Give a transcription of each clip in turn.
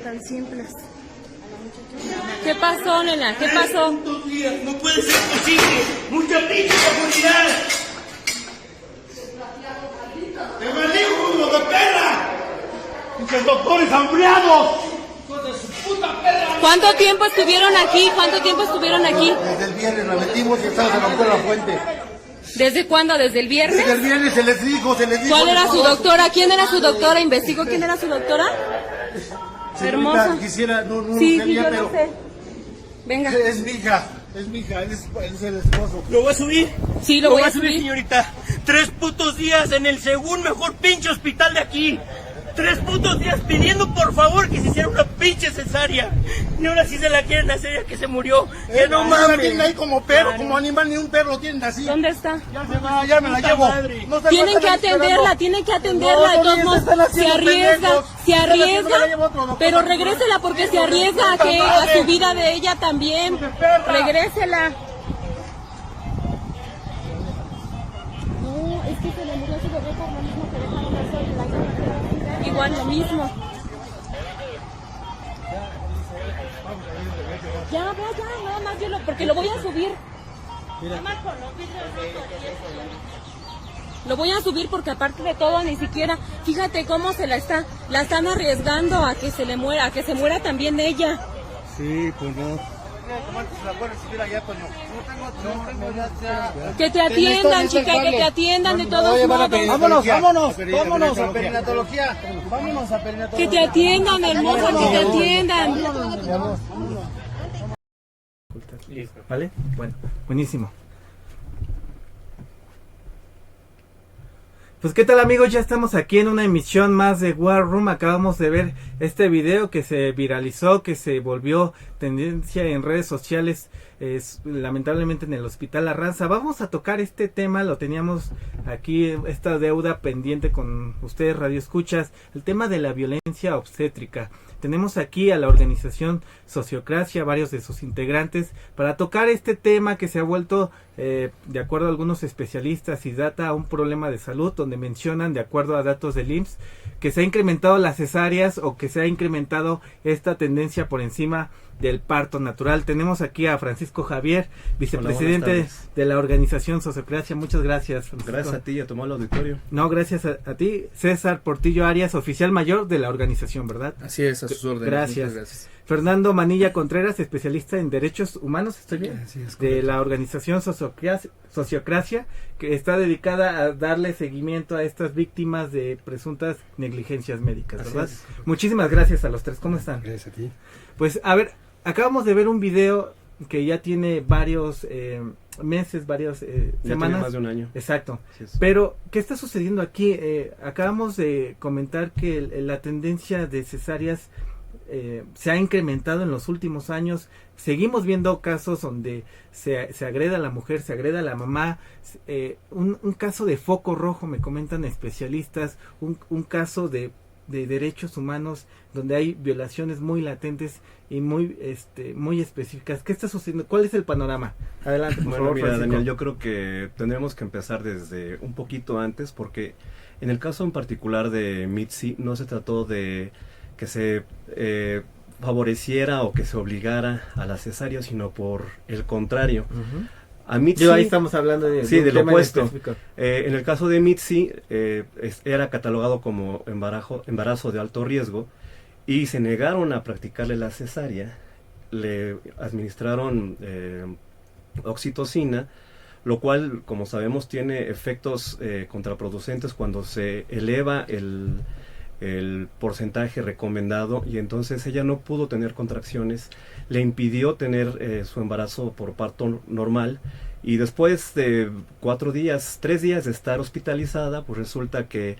Tan simples. ¿Qué pasó, nena? ¿Qué pasó? No puede ser posible. Mucha pinche seguridad. ¡Te manejo como de perra! ¡Pinches doctores hambriados! ¡Hijos de su puta perra! ¿Cuánto tiempo estuvieron aquí? ¿Cuánto tiempo estuvieron aquí? Desde el viernes la metimos y estaba se rompió la fuente. ¿Desde cuándo? ¿Desde el viernes? Desde el viernes se les dijo. ¿Cuál era su doctora? ¿Quién era su doctora? ¿Investigó quién era su doctora? Hermosa. Quisiera, no Sí, sería, yo pero no sé. Venga. es mi hija, es el esposo. ¿Lo voy a subir? Sí, lo voy a subir. Señorita. 3 putos días en el segundo mejor pinche hospital de aquí. 3 putos días pidiendo por favor que se hiciera una pinche cesárea. Y ahora sí se la quieren hacer ya que se murió. Que no La mames. tienen ahí como perro, como animal, ni un perro tienen así. ¿Dónde está? Ya se va, ya me la llevo. No está Tienen que falta, atenderla, de todos modos, se arriesga, pero regrésela porque se arriesga a su vida de ella también. Regrésela. No, es que se le murió su bebé por lo mismo que dejaron hacer. Igual lo mismo. Ya, nada más yo porque lo voy a subir. Lo voy a subir porque aparte de todo ni siquiera, fíjate cómo la están arriesgando a que se le muera, a que se muera también ella. Sí, pues no. Que te atiendan, chica, que te atiendan de todos modos. Vámonos a perinatología. Vámonos a perinatología. Que te atiendan, hermosa, que te atiendan. ¿Vale? Bueno, buenísimo. Pues qué tal amigos, ya estamos aquí en una emisión más de War Room. Acabamos de ver este video que se viralizó, que se volvió tendencia en redes sociales, lamentablemente en el Hospital Arranza. Vamos a tocar este tema, lo teníamos aquí, esta deuda pendiente con ustedes radioescuchas, el tema de la violencia obstétrica. Tenemos aquí a la organización Sociocracia, varios de sus integrantes, para tocar este tema que se ha vuelto, de acuerdo a algunos especialistas y data, a un problema de salud, donde mencionan, de acuerdo a datos del IMSS, que se ha incrementado las cesáreas o que se ha incrementado esta tendencia por encima del parto natural. Tenemos aquí a Francisco Javier, vicepresidente de la organización Sociocracia. Muchas gracias, Francisco. Gracias a ti y a tu amable auditorio. No, gracias a ti. César Portillo Arias, oficial mayor de la organización, ¿verdad? Así es, a sus órdenes. Gracias. Fernando Manilla Contreras, especialista en derechos humanos, ¿estoy bien? Sí, es de la organización Sociocracia, que está dedicada a darle seguimiento a estas víctimas de presuntas negligencias médicas, ¿verdad? Muchísimas gracias a los tres. ¿Cómo están? Gracias a ti. Pues, a ver, acabamos de ver un video que ya tiene varios meses, varias semanas. Tiene más de un año. Exacto. Pero, ¿qué está sucediendo aquí? Acabamos de comentar que la tendencia de cesáreas se ha incrementado en los últimos años. Seguimos viendo casos donde se agreda a la mujer, se agreda a la mamá. Un caso de foco rojo, me comentan especialistas, un caso de derechos humanos donde hay violaciones muy latentes y muy específicas. ¿Qué está sucediendo? ¿Cuál es el panorama? Adelante, por favor, mira, Francisco. Daniel, yo creo que tendremos que empezar desde un poquito antes, porque en el caso en particular de Mitzi no se trató de que se favoreciera o que se obligara a la cesárea, sino por el contrario. A Mitzi, ahí estamos hablando de del opuesto. específico. En el caso de Mitzi, era catalogado como embarazo de alto riesgo y se negaron a practicarle la cesárea. Le administraron oxitocina, lo cual, como sabemos, tiene efectos contraproducentes cuando se eleva el porcentaje recomendado, y entonces ella no pudo tener contracciones, le impidió tener su embarazo por parto normal, y después de 3 días de estar hospitalizada, pues resulta que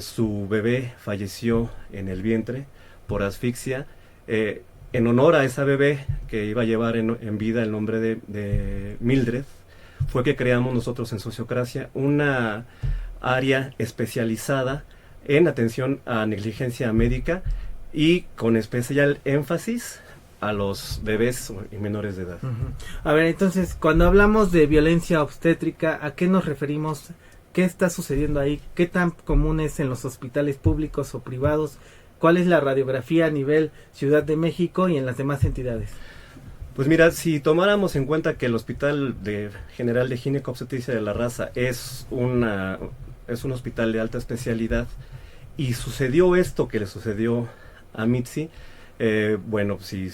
su bebé falleció en el vientre por asfixia. En honor a esa bebé que iba a llevar en vida el nombre de Mildred, fue que creamos nosotros en Sociocracia una área especializada en atención a negligencia médica y con especial énfasis a los bebés y menores de edad. A ver, entonces, cuando hablamos de violencia obstétrica, ¿a qué nos referimos? ¿Qué está sucediendo ahí? ¿Qué tan común es en los hospitales públicos o privados? ¿cuál es la radiografía a nivel Ciudad de México y en las demás entidades? Pues mira, si tomáramos en cuenta que el Hospital General de Ginecobstetricia de la Raza es un hospital de alta especialidad y sucedió esto que le sucedió a Mitzi, bueno, si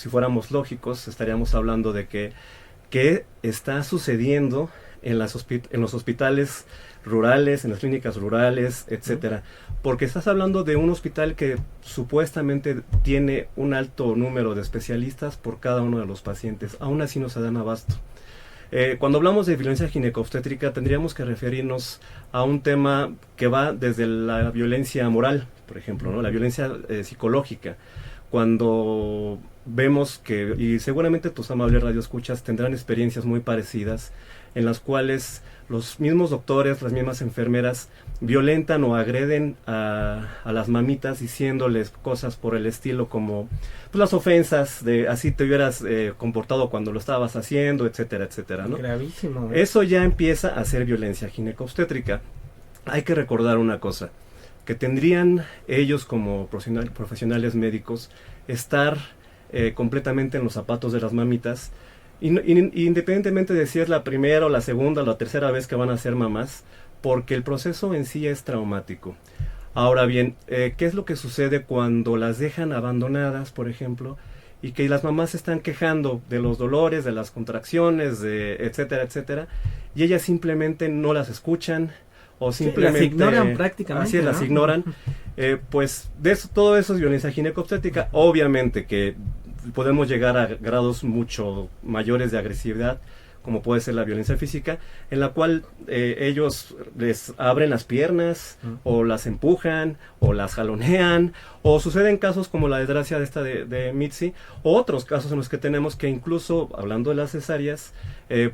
fuéramos lógicos, estaríamos hablando de que está sucediendo en los hospitales rurales, en las clínicas rurales, etcétera, porque estás hablando de un hospital que supuestamente tiene un alto número de especialistas por cada uno de los pacientes, aún así no se dan abasto. Cuando hablamos de violencia ginecobstétrica tendríamos que referirnos a un tema que va desde la violencia moral, por ejemplo, ¿no? La violencia psicológica. Cuando vemos que, y seguramente tus amables radioescuchas tendrán experiencias muy parecidas, en las cuales los mismos doctores, las mismas enfermeras violentan o agreden a las mamitas diciéndoles cosas por el estilo como pues, las ofensas de así te hubieras comportado cuando lo estabas haciendo, etcétera, etcétera, ¿no? Gravísimo. Eso ya empieza a ser violencia ginecobstétrica. Hay que recordar una cosa, que tendrían ellos como profesionales médicos estar completamente en los zapatos de las mamitas, independientemente de si es la primera o la segunda o la tercera vez que van a ser mamás, porque el proceso en sí es traumático. Ahora bien, ¿qué es lo que sucede cuando las dejan abandonadas, por ejemplo, y que las mamás se están quejando de los dolores, de las contracciones, etcétera, etcétera, y ellas simplemente no las escuchan, o simplemente... las ignoran prácticamente, así es, ¿no? las ignoran. Pues de eso, todo eso es violencia ginecobstétrica. Obviamente que podemos llegar a grados mucho mayores de agresividad, como puede ser la violencia física, en la cual ellos les abren las piernas, o las empujan, o las jalonean, o suceden casos como la desgracia de Mitzi, o otros casos en los que tenemos que incluso, hablando de las cesáreas,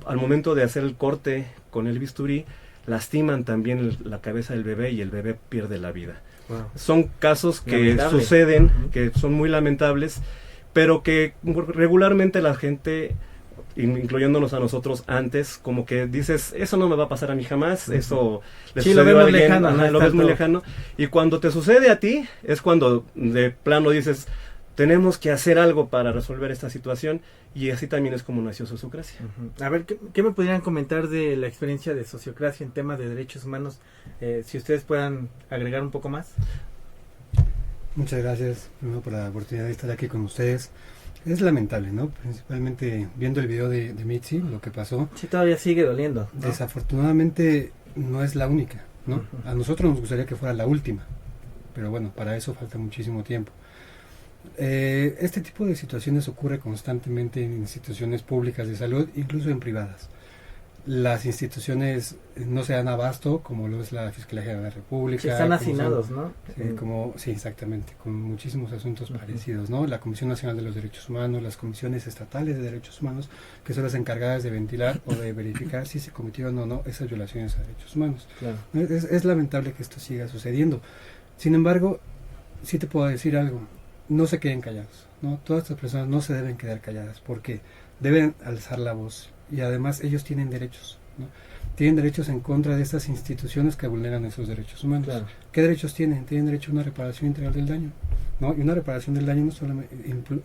al momento de hacer el corte con el bisturí, lastiman también la cabeza del bebé y el bebé pierde la vida. Wow. Son casos que lamentable. Suceden, que son muy lamentables, pero que regularmente la gente, incluyéndonos a nosotros antes, como que dices, eso no me va a pasar a mí jamás, eso le sí, sucedió lo a ves alguien, lejano, lo ves muy lejano, y cuando te sucede a ti, es cuando de plano dices, tenemos que hacer algo para resolver esta situación, y así también es como nació Sociocracia. A ver, ¿qué me podrían comentar de la experiencia de Sociocracia en temas de derechos humanos? Si ustedes puedan agregar un poco más. Muchas gracias, primero por la oportunidad de estar aquí con ustedes. Es lamentable, ¿no? Principalmente viendo el video de Mitzi, lo que pasó. Sí, todavía sigue doliendo, ¿no? Desafortunadamente no es la única, ¿no? A nosotros nos gustaría que fuera la última, pero bueno, para eso falta muchísimo tiempo. Este tipo de situaciones ocurre constantemente en instituciones públicas de salud, incluso en privadas. Las instituciones no se dan abasto, como lo es la Fiscalía de la República. Sí, están hacinados, ¿no? Sí, exactamente, con muchísimos asuntos parecidos, ¿no? La Comisión Nacional de los Derechos Humanos, las comisiones estatales de derechos humanos, que son las encargadas de ventilar o de verificar si se cometieron o no esas violaciones a derechos humanos. Claro. Es lamentable que esto siga sucediendo. Sin embargo, sí te puedo decir algo, no se queden callados, ¿no? Todas estas personas no se deben quedar calladas, porque deben alzar la voz. Y además ellos tienen derechos, ¿no? Tienen derechos en contra de estas instituciones que vulneran esos derechos humanos. Claro. ¿Qué derechos tienen? Tienen derecho a una reparación integral del daño, ¿no? Y una reparación del daño no solamente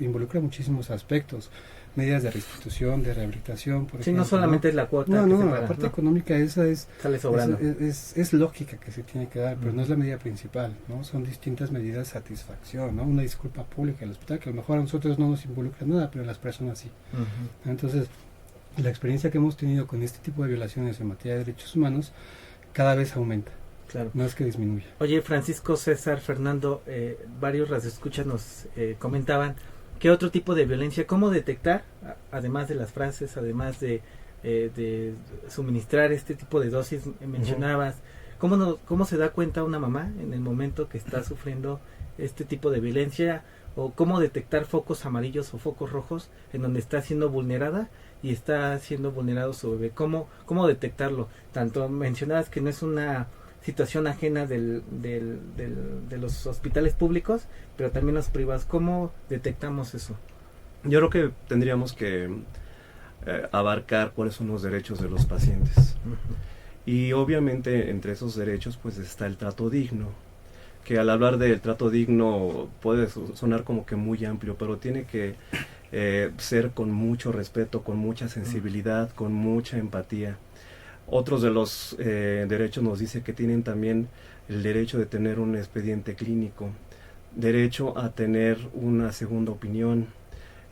involucra muchísimos aspectos, medidas de restitución, de rehabilitación, por ejemplo. No solamente es la cuota. La parte económica esa sale sobrando. Es lógica que se tiene que dar, pero no es la medida principal, ¿no? Son distintas medidas de satisfacción, ¿no? Una disculpa pública del hospital, que a lo mejor a nosotros no nos involucra nada, pero a las personas sí. Entonces, la experiencia que hemos tenido con este tipo de violaciones en materia de derechos humanos cada vez aumenta. Claro. No es que disminuya. Oye, Francisco, César, Fernando, varios radioescuchas nos comentaban qué otro tipo de violencia, cómo detectar, además de las frases, además de suministrar este tipo de dosis, mencionabas, cómo se da cuenta una mamá en el momento que está sufriendo este tipo de violencia, o cómo detectar focos amarillos o focos rojos en donde está siendo vulnerada y está siendo vulnerado su bebé. ¿Cómo detectarlo? Tanto mencionabas que no es una situación ajena de los hospitales públicos, pero también los privados. ¿Cómo detectamos eso? Yo creo que tendríamos que abarcar cuáles son los derechos de los pacientes. Y obviamente entre esos derechos pues está el trato digno. que al hablar del trato digno puede sonar como que muy amplio, pero tiene que ser con mucho respeto, con mucha sensibilidad, con mucha empatía. Otros de los derechos nos dice que tienen también el derecho de tener un expediente clínico, derecho a tener una segunda opinión,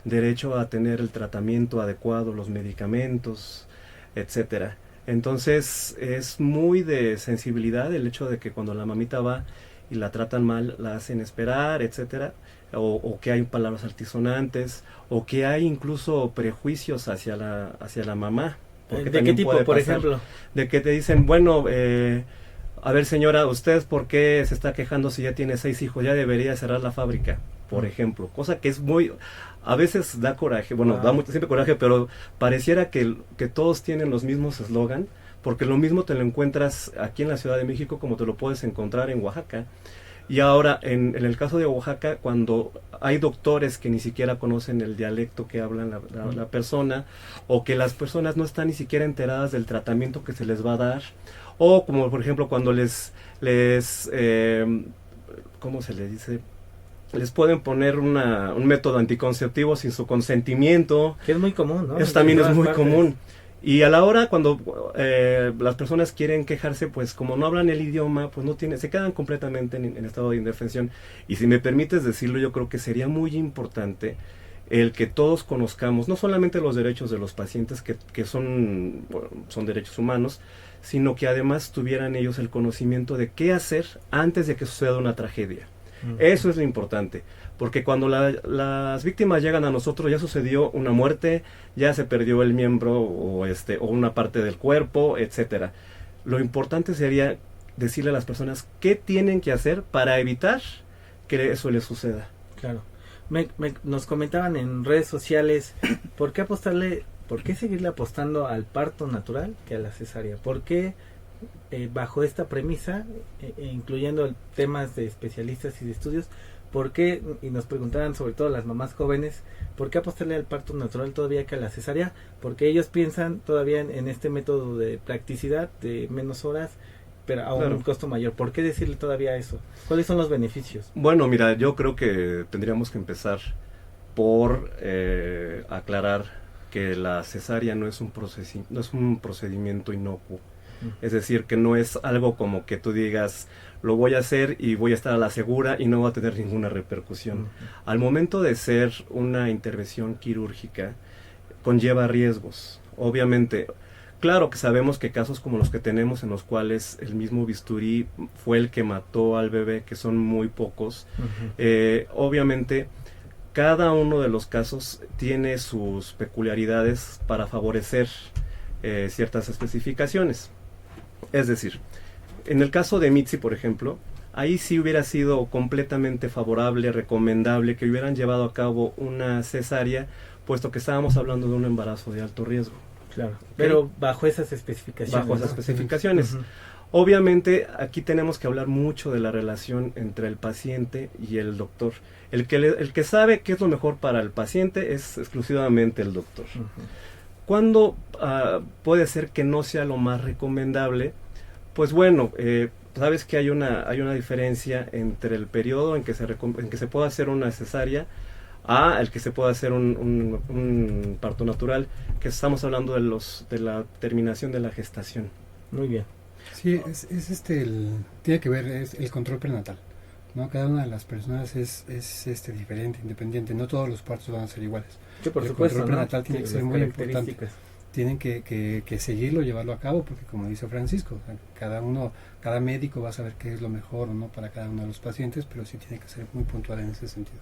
derecho a tener el tratamiento adecuado, los medicamentos, etcétera. Entonces es muy de sensibilidad el hecho de que cuando la mamita va y la tratan mal, la hacen esperar, etcétera, o que hay palabras altisonantes, o que hay incluso prejuicios hacia la mamá. ¿De qué tipo, por ejemplo? De que te dicen, bueno, a ver señora, ¿usted por qué se está quejando si ya tiene 6 hijos? Ya debería cerrar la fábrica, por ejemplo. Cosa que es muy... A veces da coraje, bueno, da siempre coraje, pero pareciera que todos tienen los mismos eslogan, porque lo mismo te lo encuentras aquí en la Ciudad de México como te lo puedes encontrar en Oaxaca. Y ahora, en el caso de Oaxaca, cuando hay doctores que ni siquiera conocen el dialecto que hablan la persona, o que las personas no están ni siquiera enteradas del tratamiento que se les va a dar, o como por ejemplo cuando ¿cómo se les dice? Les pueden poner un método anticonceptivo sin su consentimiento. Que es muy común, ¿no? Eso también es muy común. Y a la hora cuando las personas quieren quejarse, pues como no hablan el idioma, pues se quedan completamente en estado de indefensión. Y si me permites decirlo, yo creo que sería muy importante el que todos conozcamos no solamente los derechos de los pacientes, que son derechos humanos, sino que además tuvieran ellos el conocimiento de qué hacer antes de que suceda una tragedia. Eso es lo importante, porque cuando las víctimas llegan a nosotros ya sucedió una muerte, ya se perdió el miembro o una parte del cuerpo, etcétera. Lo importante sería decirle a las personas qué tienen que hacer para evitar que eso les suceda. Claro. Nos comentaban en redes sociales, ¿por qué seguirle apostando al parto natural que a la cesárea? ¿Por qué bajo esta premisa, incluyendo temas de especialistas y de estudios, por qué, y nos preguntaban sobre todo las mamás jóvenes, por qué apostarle al parto natural todavía que a la cesárea? Porque ellos piensan todavía en este método de practicidad, de menos horas, pero a un costo mayor. ¿Por qué decirle todavía eso? ¿Cuáles son los beneficios? Bueno, mira, yo creo que tendríamos que empezar por aclarar que la cesárea no es un procedimiento inocuo. Es decir, que no es algo como que tú digas, lo voy a hacer y voy a estar a la segura y no va a tener ninguna repercusión. Al momento de ser una intervención quirúrgica, conlleva riesgos. Obviamente, claro que sabemos que casos como los que tenemos, en los cuales el mismo bisturí fue el que mató al bebé, que son muy pocos, obviamente cada uno de los casos tiene sus peculiaridades para favorecer ciertas especificaciones. Es decir, en el caso de Mitzi, por ejemplo, ahí sí hubiera sido completamente favorable, recomendable que hubieran llevado a cabo una cesárea, puesto que estábamos hablando de un embarazo de alto riesgo. Claro, pero bajo esas especificaciones. Bajo esas especificaciones. Obviamente, aquí tenemos que hablar mucho de la relación entre el paciente y el doctor. El que sabe qué es lo mejor para el paciente es exclusivamente el doctor. ¿Cuándo puede ser que no sea lo más recomendable? Pues bueno, sabes que hay una diferencia entre el periodo en que se puede hacer una cesárea a el que se puede hacer un parto natural, que estamos hablando de la terminación de la gestación. Muy bien. Sí, tiene que ver el control prenatal, ¿no? Cada una de las personas es diferente, independiente. No todos los partos van a ser iguales. Sí, por el supuesto, control prenatal tiene que ser muy importante. características. Tienen que seguirlo, llevarlo a cabo, porque como dice Francisco, o sea, cada médico va a saber qué es lo mejor o no para cada uno de los pacientes, pero sí tiene que ser muy puntual en ese sentido.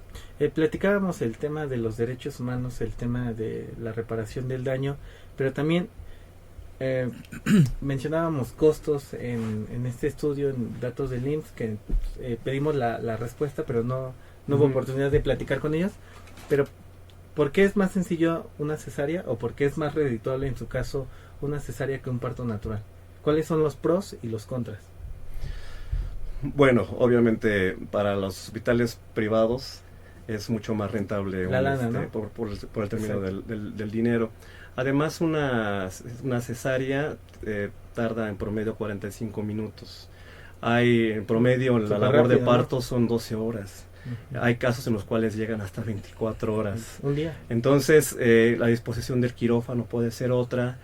Platicábamos el tema de los derechos humanos, el tema de la reparación del daño, pero también mencionábamos costos en este estudio, en datos del IMSS, que pedimos la respuesta, pero no hubo oportunidad de platicar con ellos. Pero ¿por qué es más sencillo una cesárea o por qué es más redituable en su caso una cesárea que un parto natural? ¿Cuáles son los pros y los contras? Bueno, obviamente para los hospitales privados es mucho más rentable la lana, ¿no? por el término del dinero. Además, una cesárea tarda en promedio 45 minutos. Hay en promedio la Súper labor de rápido, ¿no? parto son 12 horas. Hay casos en los cuales llegan hasta 24 horas. Un día. Entonces, la disposición del quirófano puede ser otra.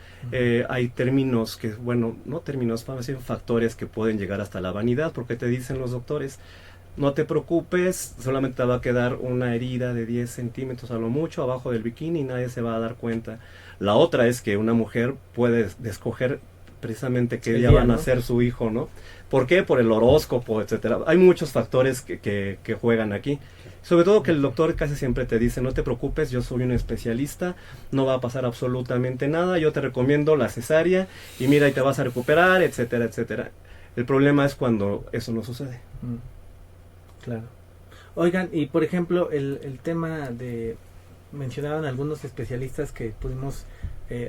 Hay términos que, bueno, no términos, vamos a decir factores que pueden llegar hasta la vanidad, porque te dicen los doctores, no te preocupes, solamente te va a quedar una herida de 10 centímetros a lo mucho abajo del bikini y nadie se va a dar cuenta. La otra es que una mujer puede escoger precisamente qué día van a ser su hijo, ¿no? ¿Por qué? Por el horóscopo, etcétera. Hay muchos factores que juegan aquí. Sobre todo que el doctor casi siempre te dice, no te preocupes, yo soy un especialista, no va a pasar absolutamente nada, yo te recomiendo la cesárea y mira, y te vas a recuperar, etcétera, etcétera. El problema es cuando eso no sucede. Claro. Oigan, y por ejemplo, el tema de... Mencionaban algunos especialistas que pudimos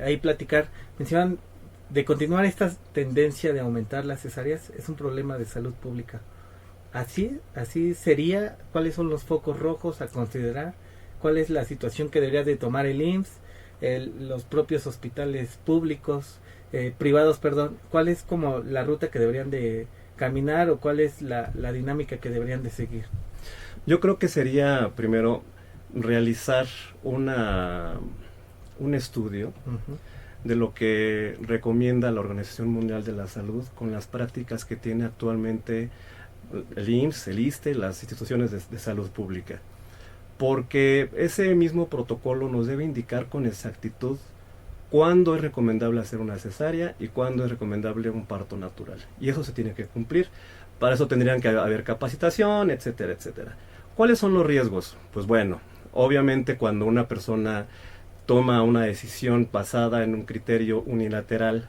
ahí platicar, mencionaban de continuar esta tendencia de aumentar las cesáreas, es un problema de salud pública. Así sería. ¿Cuáles son los focos rojos a considerar? ¿Cuál es la situación que debería de tomar el IMSS, los propios hospitales públicos, privados, perdón? ¿Cuál es como la ruta que deberían de caminar o cuál es la dinámica que deberían de seguir? Yo creo que sería primero realizar un estudio de lo que recomienda la Organización Mundial de la Salud con las prácticas que tiene actualmente el IMSS, el ISSSTE, las instituciones de salud pública. Porque ese mismo protocolo nos debe indicar con exactitud cuándo es recomendable hacer una cesárea y cuándo es recomendable un parto natural. Y eso se tiene que cumplir. Para eso tendrían que haber capacitación, etcétera, etcétera. ¿Cuáles son los riesgos? Pues bueno, obviamente cuando una persona toma una decisión basada en un criterio unilateral,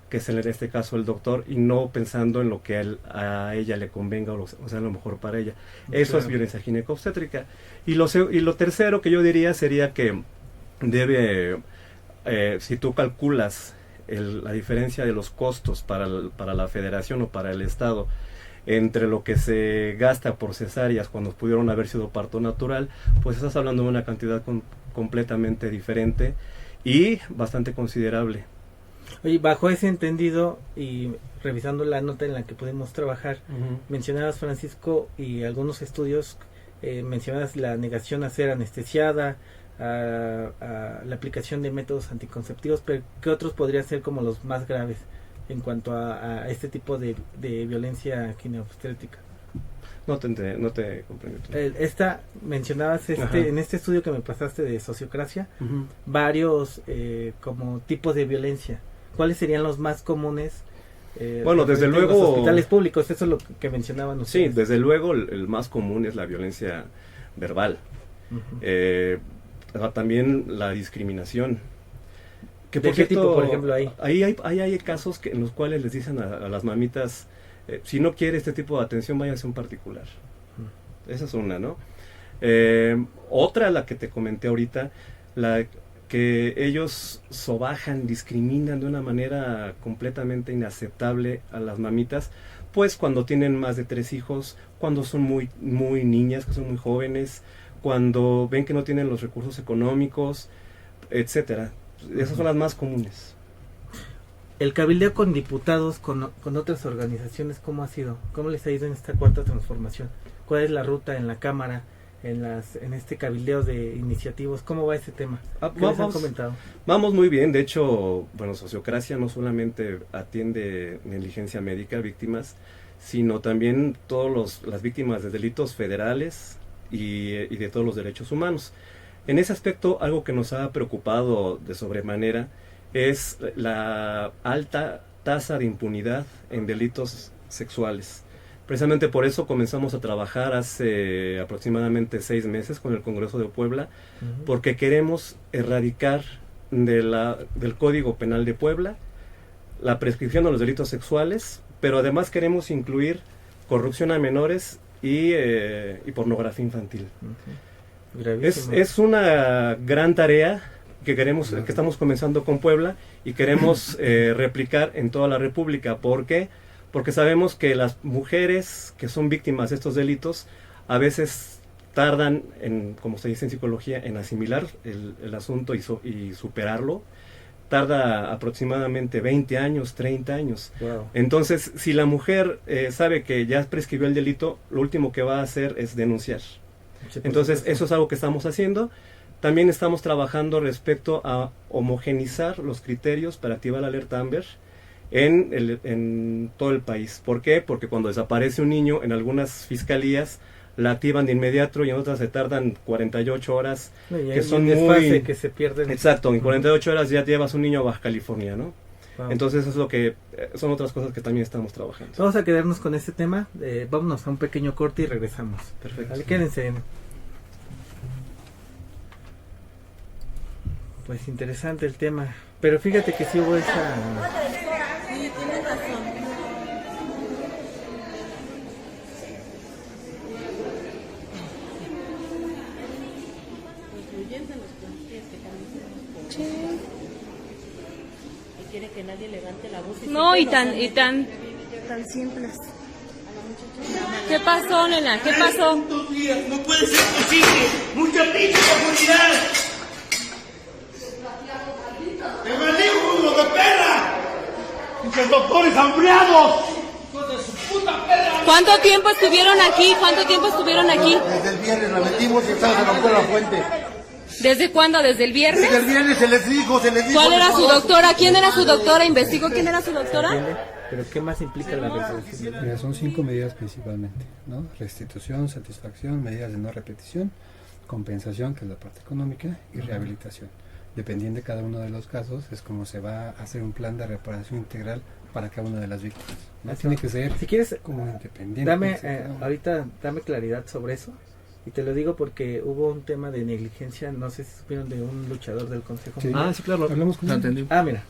que es en este caso el doctor, y no pensando en lo que a ella le convenga o sea lo mejor para ella. Eso es violencia ginecobstétrica. Y lo tercero que yo diría sería que debe, si tú calculas la diferencia de los costos para la federación o para el estado entre lo que se gasta por cesáreas cuando pudieron haber sido parto natural, pues estás hablando de una cantidad completamente diferente y bastante considerable. Oye, bajo ese entendido y revisando la nota en la que pudimos trabajar, mencionabas, Francisco, y algunos estudios, mencionabas la negación a ser anestesiada, a la aplicación de métodos anticonceptivos, pero ¿qué otros podrían ser como los más graves en cuanto a este tipo de violencia ginecobstétrica? No te comprendo. Mencionabas en este estudio que me pasaste de sociocracia, varios como tipos de violencia. ¿Cuáles serían los más comunes? Bueno, desde luego... Los hospitales públicos, eso es lo que mencionaban ustedes. Sí, desde luego el más común es la violencia verbal. También la discriminación. ¿De qué tipo, por ejemplo, hay? Ahí hay casos en los cuales les dicen a las mamitas, si no quiere este tipo de atención, váyase a un particular. Esa es una, ¿no? Otra, la que te comenté ahorita, la que ellos sobajan, discriminan de una manera completamente inaceptable a las mamitas, pues cuando tienen más de 3 hijos, cuando son muy niñas, que son muy jóvenes, cuando ven que no tienen los recursos económicos, etcétera. Esas son las más comunes. El cabildeo con diputados, con otras organizaciones, ¿cómo ha sido? ¿Cómo les ha ido en esta cuarta transformación? ¿Cuál es la ruta en la Cámara, en este cabildeo de iniciativos? ¿Cómo va ese tema? ¿Qué les han comentado? Vamos muy bien. De hecho, bueno, Sociocracia no solamente atiende negligencia médica, víctimas, sino también todas las víctimas de delitos federales y de todos los derechos humanos. En ese aspecto, algo que nos ha preocupado de sobremanera es la alta tasa de impunidad en delitos sexuales. Precisamente por eso comenzamos a trabajar hace aproximadamente 6 meses con el Congreso de Puebla, porque queremos erradicar del Código Penal de Puebla la prescripción de los delitos sexuales, pero además queremos incluir corrupción a menores y pornografía infantil. Es una gran tarea que estamos comenzando con Puebla y queremos replicar en toda la República. ¿Por qué? Porque sabemos que las mujeres que son víctimas de estos delitos a veces tardan, como se dice en psicología, en asimilar el asunto y superarlo. tarda aproximadamente 20 años, 30 años. Wow. Entonces, si la mujer sabe que ya prescribió el delito, lo último que va a hacer es denunciar. Sí, Entonces, eso es algo que estamos haciendo. También estamos trabajando respecto a homogenizar los criterios para activar la alerta Amber en todo el país. ¿Por qué? Porque cuando desaparece un niño, en algunas fiscalías la activan de inmediato y en otras se tardan 48 horas, que son muy... que se pierden. Exacto, en 48 horas ya llevas un niño a Baja California, ¿no? Wow. Entonces eso es lo que son otras cosas que también estamos trabajando. Vamos a quedarnos con este tema, vámonos a un pequeño corte y regresamos. Perfecto. Vale, quédense. Pues interesante el tema, pero fíjate que sí hubo esa... Sí, tienes razón. Quiere que nadie levante la voz. No, y tan simples. ¿Qué pasó, nena? ¿Qué pasó? No puede ser posible. Mucha pinche profundidad. ¡Te bendigo, hijo de perra! ¡Pinches doctores hambriados! ¡Hijos de su puta perra! ¿Cuánto tiempo estuvieron aquí? ¿Cuánto tiempo estuvieron aquí? Desde el viernes la metimos y estaba se rompió la fuente. ¿Desde cuándo? ¿Desde el viernes? Desde el viernes se les dijo. ¿Cuál era su doctora? ¿Quién era su doctora? ¿Investigó quién era su doctora? ¿Entiende? Pero ¿qué más implica la reparación? Mira, son 5 medidas principalmente, ¿no? Restitución, satisfacción, medidas de no repetición, compensación, que es la parte económica, y rehabilitación. Dependiendo de cada uno de los casos, es como se va a hacer un plan de reparación integral para cada una de las víctimas, ¿no? Tiene que ser, si quieres, como independiente. dame etcétera. ahorita dame claridad sobre eso. Y te lo digo porque hubo un tema de negligencia, no sé si supieron, de un luchador del Consejo. Sí. Ah, sí, claro. Hablamos con él. Mira,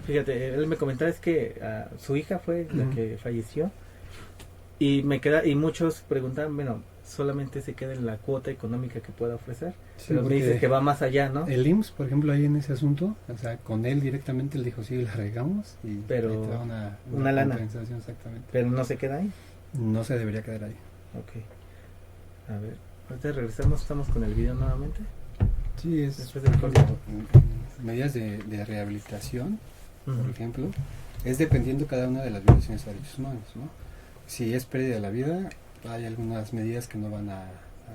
fíjate, él me comentaba es que su hija fue la que falleció y y muchos preguntaban, bueno, solamente se queda en la cuota económica que pueda ofrecer, Sí, pero me porque dice que va más allá, ¿no? El IMSS, por ejemplo, ahí en ese asunto, o sea, con él directamente, él dijo, sí, la regamos, y Pero ahí te da una lana. compensación, exactamente. Pero no se queda ahí. No se debería quedar ahí. Ok. A ver, ahorita regresamos, estamos con el video nuevamente. Sí, es Después del corte. medidas de rehabilitación, Ujú. por ejemplo, es dependiendo cada una de las violaciones a derechos humanos, ¿no? Si es pérdida de la vida, hay algunas medidas que no van a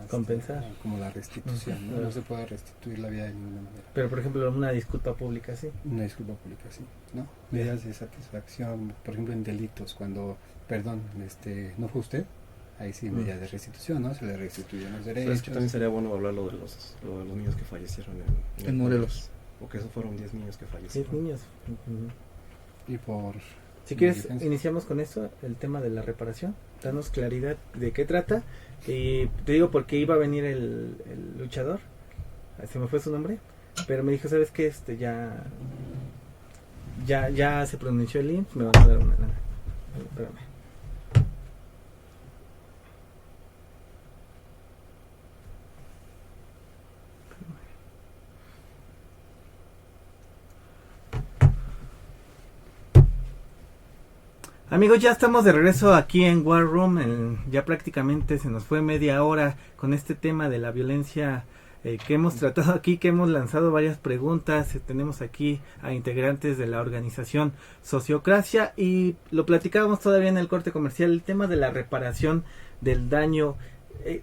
Compensar. como la restitución, Ujú, ¿no? claro. No se puede restituir la vida de ninguna manera. Pero por ejemplo, una disculpa pública, sí. Una disculpa pública, sí, ¿no? Medidas de satisfacción, por ejemplo, en delitos, cuando, perdón, no fue usted, ahí sí, medidas de restitución, ¿no? Se le restituyen los Pero derechos. es que también sería bueno hablar lo de los niños que fallecieron En Morelos. Porque esos fueron 10 niños que 10 fallecieron. niños. Ujú. Y por... Si quieres, negligencia. iniciamos con esto, el tema de la reparación. Danos claridad de qué trata. Y te digo porque iba a venir el luchador. Se me fue su nombre. Pero me dijo, ¿sabes qué? Ya se pronunció el IMSS, me van a dar una lana. Espérame. Amigos, ya estamos de regreso aquí en War Room. Ya prácticamente se nos fue media hora con este tema de la violencia que hemos tratado aquí, que hemos lanzado varias preguntas. Tenemos aquí a integrantes de la organización Sociocracia y lo platicábamos todavía en el corte comercial, el tema de la reparación del daño.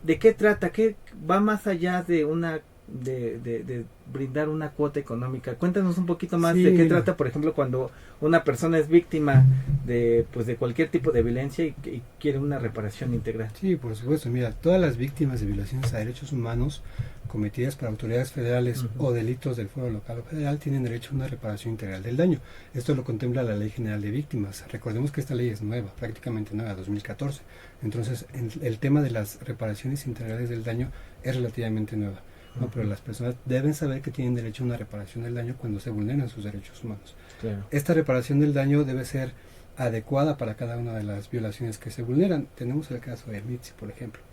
¿De qué trata? ¿Qué va más allá de una de brindar una cuota económica? Cuéntanos un poquito más Sí, de qué mira. trata, por ejemplo, cuando una persona es víctima de cualquier tipo de violencia y quiere una reparación integral. Sí, por supuesto. Mira, todas las víctimas de violaciones a derechos humanos cometidas por autoridades federales Ujú. o delitos del fuero local o federal tienen derecho a una reparación integral del daño. Esto lo contempla la Ley General de Víctimas. Recordemos que esta ley es nueva, prácticamente nueva, 2014. Entonces, el tema de las reparaciones integrales del daño es relativamente nueva, ¿no? Ujú. Pero las personas deben saber que tienen derecho a una reparación del daño cuando se vulneran sus derechos humanos. Claro. Esta reparación del daño debe ser adecuada para cada una de las violaciones que se vulneran. Tenemos el caso de Mitzi, por ejemplo.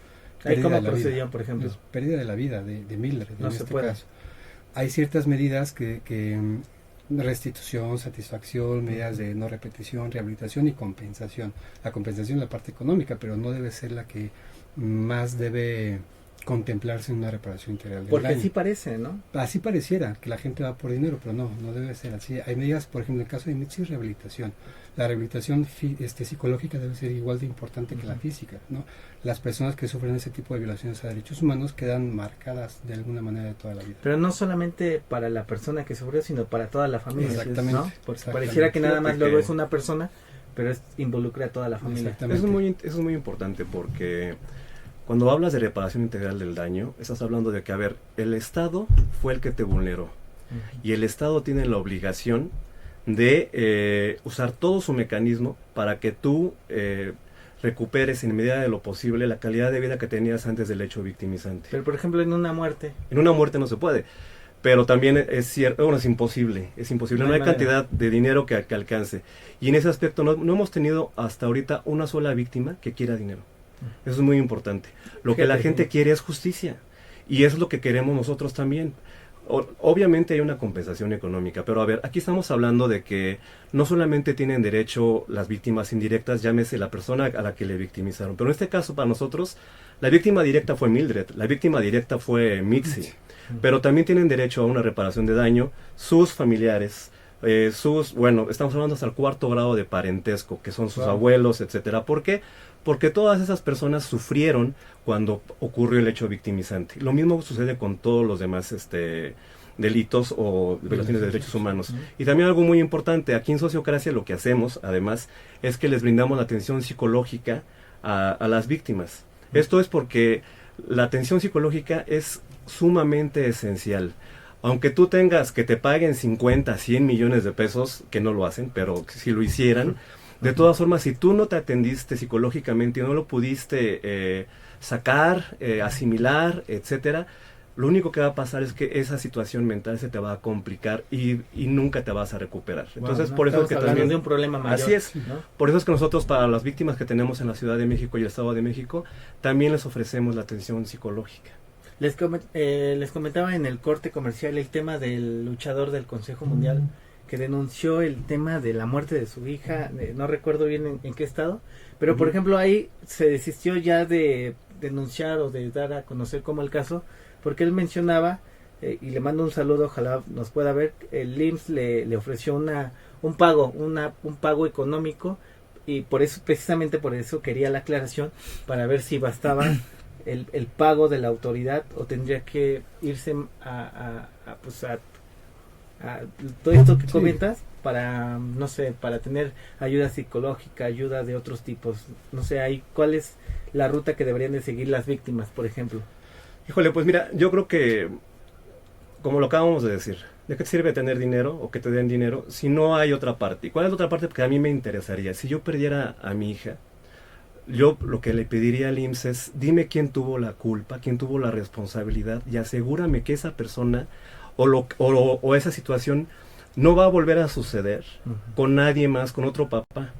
Ahí Pérdida cómo de la vida. procedían, por ejemplo. Pues, pérdida de la vida de Mildred, No en se este puede. caso. Hay ciertas medidas que restitución, satisfacción, medidas de no repetición, rehabilitación y compensación. La compensación es la parte económica, pero no debe ser la que más debe contemplarse en una reparación integral del Porque daño. así parece, ¿no? Así pareciera que la gente va por dinero, pero no debe ser así. Hay medidas, por ejemplo, en el caso de IMSS, rehabilitación. La rehabilitación psicológica debe ser igual de importante que la física, ¿no? Las personas que sufren ese tipo de violaciones a derechos humanos quedan marcadas de alguna manera de toda la vida. Pero no solamente para la persona que sufrió, sino para toda la familia. Exactamente. ¿no? Porque Exactamente. pareciera que nada más Fíjate luego que- es una persona, pero involucra a toda la familia. Exactamente. Eso es muy importante porque cuando hablas de reparación integral del daño, estás hablando de que, a ver, el Estado fue el que te vulneró y el Estado tiene la obligación de usar todo su mecanismo para que tú recuperes en medida de lo posible la calidad de vida que tenías antes del hecho victimizante. Pero por ejemplo en una muerte, En una muerte no se puede, pero también es cierto, bueno, es imposible, no hay manera. cantidad de dinero que alcance. Y en ese aspecto no hemos tenido hasta ahorita una sola víctima que quiera dinero. Eso es muy importante. Lo que la gente quiere es justicia, y eso es lo que queremos nosotros también. Obviamente hay una compensación económica, pero a ver, aquí estamos hablando de que no solamente tienen derecho las víctimas indirectas, llámese la persona a la que le victimizaron, pero en este caso para nosotros la víctima directa fue Mildred, la víctima directa fue Mitzi, pero también tienen derecho a una reparación de daño sus familiares, estamos hablando hasta el 4º grado de parentesco, que son sus abuelos, etcétera. ¿Por qué? Porque todas esas personas sufrieron cuando ocurrió el hecho victimizante. Lo mismo sucede con todos los demás delitos o violaciones de derechos humanos. Y también algo muy importante, aquí en Sociocracia lo que hacemos, además, es que les brindamos la atención psicológica a las víctimas. Esto es porque la atención psicológica es sumamente esencial. Aunque tú tengas que te paguen 50, 100 millones de pesos, que no lo hacen, pero si lo hicieran, de todas formas, si tú no te atendiste psicológicamente y no lo pudiste sacar, asimilar, etcétera, lo único que va a pasar es que esa situación mental se te va a complicar y nunca te vas a recuperar. Entonces, por eso es que también de un problema mayor. Así es. ¿no? Por eso es que nosotros, para las víctimas que tenemos en la Ciudad de México y el Estado de México, también les ofrecemos la atención psicológica. Les comentaba en el corte comercial el tema del luchador del Consejo Mundial que denunció el tema de la muerte de su hija, no recuerdo bien en qué estado, pero por ejemplo ahí se desistió ya de denunciar o de dar a conocer como el caso, porque él mencionaba, y le mando un saludo, ojalá nos pueda ver, el IMSS le ofreció un pago económico, y por eso, precisamente por eso quería la aclaración, para ver si bastaba el pago de la autoridad o tendría que irse a todo esto que comentas para, no sé, para tener ayuda psicológica, ayuda de otros tipos. No sé, ahí, ¿cuál es la ruta que deberían de seguir las víctimas, por ejemplo? Híjole, pues mira, yo creo que, como lo acabamos de decir, ¿de qué te sirve tener dinero o que te den dinero si no hay otra parte? ¿Y cuál es la otra parte que a mí me interesaría? Si yo perdiera a mi hija, yo lo que le pediría al IMSS es, dime quién tuvo la culpa, quién tuvo la responsabilidad, y asegúrame que esa persona o esa situación no va a volver a suceder con nadie más, con otro papá.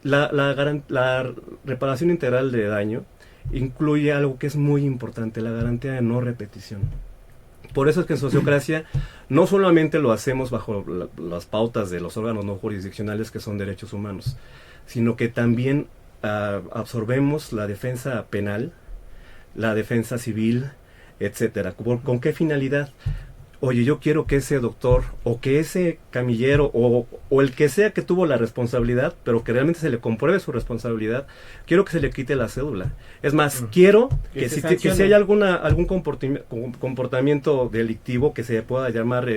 La reparación integral de daño incluye algo que es muy importante, la garantía de no repetición. Por eso es que en Sociocracia no solamente lo hacemos bajo las pautas de los órganos no jurisdiccionales que son derechos humanos, sino que también absorbemos la defensa penal, la defensa civil, etcétera. ¿Con qué finalidad? Oye, yo quiero que ese doctor o que ese camillero o el que sea que tuvo la responsabilidad, pero que realmente se le compruebe su responsabilidad, quiero que se le quite la cédula. Es más, quiero que si hay algún comportamiento delictivo que se pueda llamar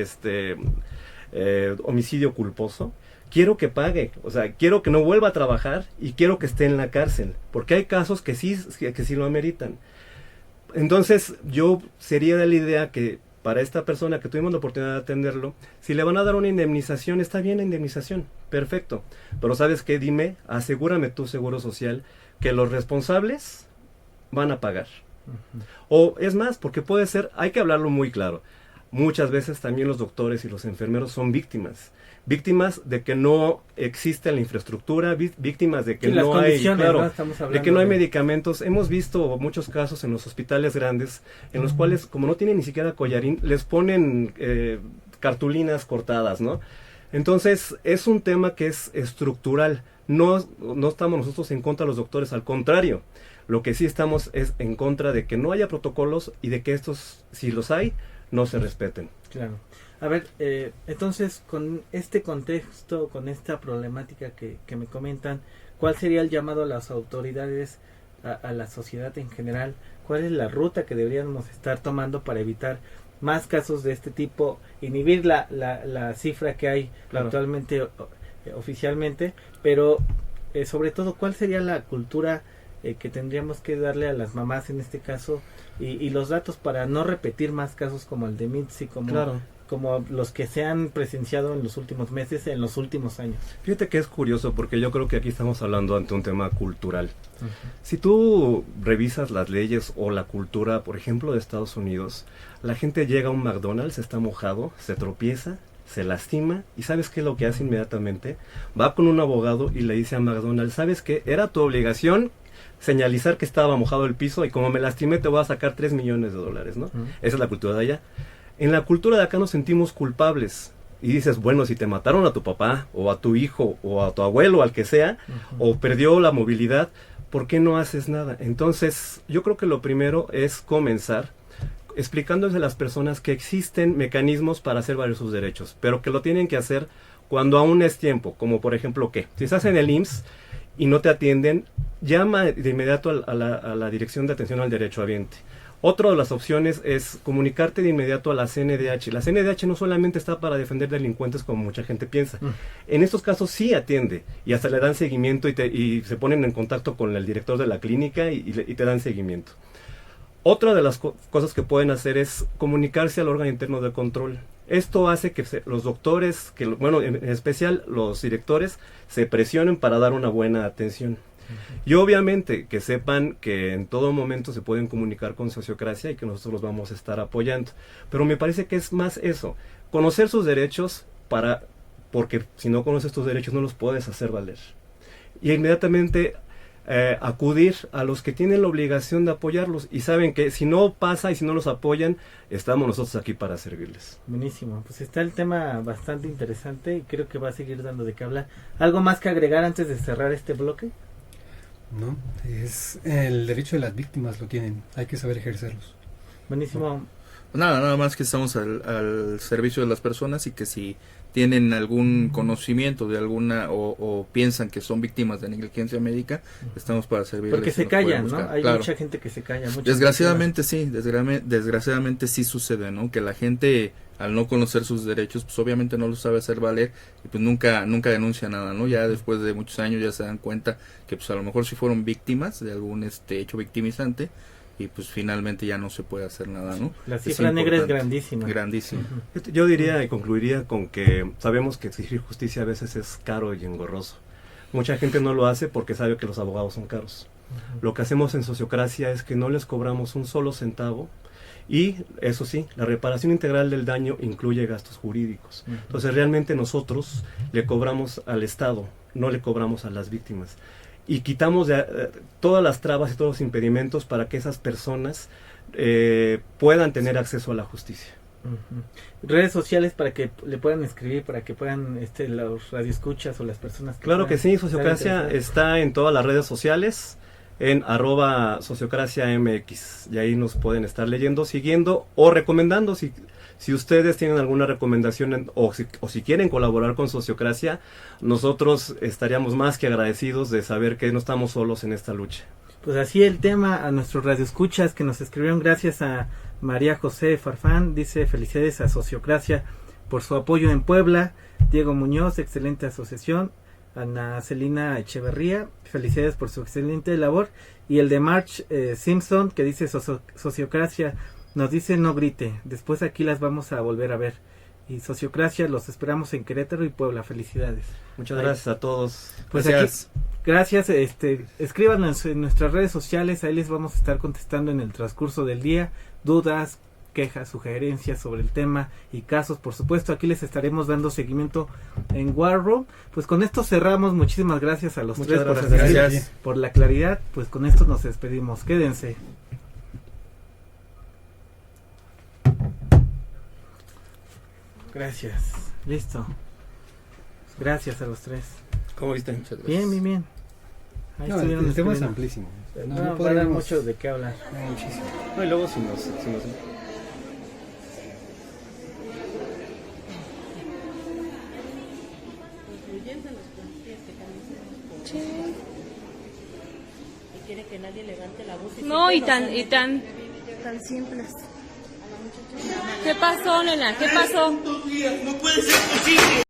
homicidio culposo, quiero que pague, o sea, quiero que no vuelva a trabajar y quiero que esté en la cárcel, porque hay casos que sí lo ameritan. Entonces, yo sería de la idea que para esta persona que tuvimos la oportunidad de atenderlo, si le van a dar una indemnización, está bien la indemnización, perfecto. Pero ¿sabes qué? Dime, asegúrame tu seguro social que los responsables van a pagar. O es más, porque puede ser, hay que hablarlo muy claro. Muchas veces también los doctores y los enfermeros son víctimas de que no existe la infraestructura, víctimas de que no hay, claro, de que no hay medicamentos. Hemos visto muchos casos en los hospitales grandes en los cuales, como no tienen ni siquiera collarín, les ponen cartulinas cortadas, ¿no? Entonces es un tema que es estructural. No estamos nosotros en contra de los doctores, al contrario. Lo que sí estamos es en contra de que no haya protocolos y de que estos, si los hay, no se respeten. Claro. A ver, entonces, con este contexto, con esta problemática que me comentan, ¿cuál sería el llamado a las autoridades, a la sociedad en general? ¿Cuál es la ruta que deberíamos estar tomando para evitar más casos de este tipo, inhibir la cifra que hay actualmente oficialmente, pero sobre todo, ¿cuál sería la cultura que tendríamos que darle a las mamás en este caso y los datos para no repetir más casos como el de Mitzi, como los que se han presenciado en los últimos meses, en los últimos años? Fíjate que es curioso porque yo creo que aquí estamos hablando ante un tema cultural. Si tú revisas las leyes o la cultura, por ejemplo, de Estados Unidos, la gente llega a un McDonald's, está mojado, se tropieza, se lastima, y ¿sabes qué es lo que hace inmediatamente? Va con un abogado y le dice a McDonald's, ¿sabes qué? Era tu obligación señalizar que estaba mojado el piso y como me lastimé te voy a sacar $3 millones, ¿no? Esa es la cultura de allá. En la cultura de acá nos sentimos culpables y dices, bueno, si te mataron a tu papá o a tu hijo o a tu abuelo, al que sea, o perdió la movilidad, ¿por qué no haces nada? Entonces, yo creo que lo primero es comenzar explicándose a las personas que existen mecanismos para hacer valer sus derechos, pero que lo tienen que hacer cuando aún es tiempo, como por ejemplo, ¿qué? Si estás en el IMSS y no te atienden, llama de inmediato a la Dirección de Atención al Derechohabiente. Otra de las opciones es comunicarte de inmediato a la CNDH. La CNDH no solamente está para defender delincuentes como mucha gente piensa. En estos casos sí atiende y hasta le dan seguimiento y se ponen en contacto con el director de la clínica y te dan seguimiento. Otra de las cosas que pueden hacer es comunicarse al órgano interno de control. Esto hace que los doctores, en especial los directores, se presionen para dar una buena atención. Y obviamente que sepan que en todo momento se pueden comunicar con Sociocracia y que nosotros los vamos a estar apoyando. Pero me parece que es más eso, conocer sus derechos porque si no conoces tus derechos no los puedes hacer valer. Y inmediatamente acudir a los que tienen la obligación de apoyarlos y saben que si no pasa y si no los apoyan, estamos nosotros aquí para servirles. Buenísimo, pues está el tema bastante interesante y creo que va a seguir dando de qué hablar. ¿Algo más que agregar antes de cerrar este bloque? No, es el derecho de las víctimas, lo tienen, hay que saber ejercerlos. Buenísimo. Nada más que estamos al servicio de las personas y que si tienen algún conocimiento de alguna o piensan que son víctimas de negligencia médica, estamos para servirles. Porque se callan, ¿no? Hay mucha gente que se calla. Desgraciadamente sí, desgraciadamente sí sucede, ¿no? Que la gente al no conocer sus derechos, pues obviamente no lo sabe hacer valer y pues nunca denuncia nada, ¿no? Ya después de muchos años ya se dan cuenta que pues a lo mejor sí fueron víctimas de algún hecho victimizante y pues finalmente ya no se puede hacer nada, ¿no? La cifra negra es grandísima. Grandísima. Yo diría y concluiría con que sabemos que exigir justicia a veces es caro y engorroso. Mucha gente no lo hace porque sabe que los abogados son caros. Lo que hacemos en Sociocracia es que no les cobramos un solo centavo y, eso sí, la reparación integral del daño incluye gastos jurídicos. Entonces realmente nosotros le cobramos al Estado, no le cobramos a las víctimas. Y quitamos todas las trabas y todos los impedimentos para que esas personas puedan tener acceso a la justicia. Redes sociales para que le puedan escribir, para que puedan los radioescuchas o las personas claro que sí, Sociocracia está en todas las redes sociales, en @sociocraciamx, y ahí nos pueden estar leyendo, siguiendo o recomendando. Si ustedes tienen alguna recomendación o si quieren colaborar con Sociocracia, nosotros estaríamos más que agradecidos de saber que no estamos solos en esta lucha. Pues así el tema. A nuestros radioescuchas que nos escribieron, gracias a María José Farfán, dice: felicidades a Sociocracia por su apoyo en Puebla. Diego Muñoz, excelente asociación. Ana Celina Echeverría, felicidades por su excelente labor. Y el de March Simpson, que dice: Sociocracia nos dice no grite, después aquí las vamos a volver a ver. Y Sociocracia, los esperamos en Querétaro y Puebla. Felicidades. Muchas gracias a todos. Pues gracias. Aquí, gracias, escríbanos en nuestras redes sociales, ahí les vamos a estar contestando en el transcurso del día, dudas, quejas, sugerencias sobre el tema y casos, por supuesto, aquí les estaremos dando seguimiento en War Room. Pues con esto cerramos. Muchísimas gracias a los tres por asistir, por la claridad. Pues con esto nos despedimos, quédense. Gracias. Listo. Gracias a los tres. ¿Cómo viste? Bien. Ahí No, estuvieron el tema es escribiendo. amplísimo. No, No va a dar podríamos- mucho de qué hablar. Muchísimo. No, y luego si nos Y quiere que nadie levante la voz. No, y tan simples. ¿Qué pasó, nena? ¿Qué pasó? No puede ser posible.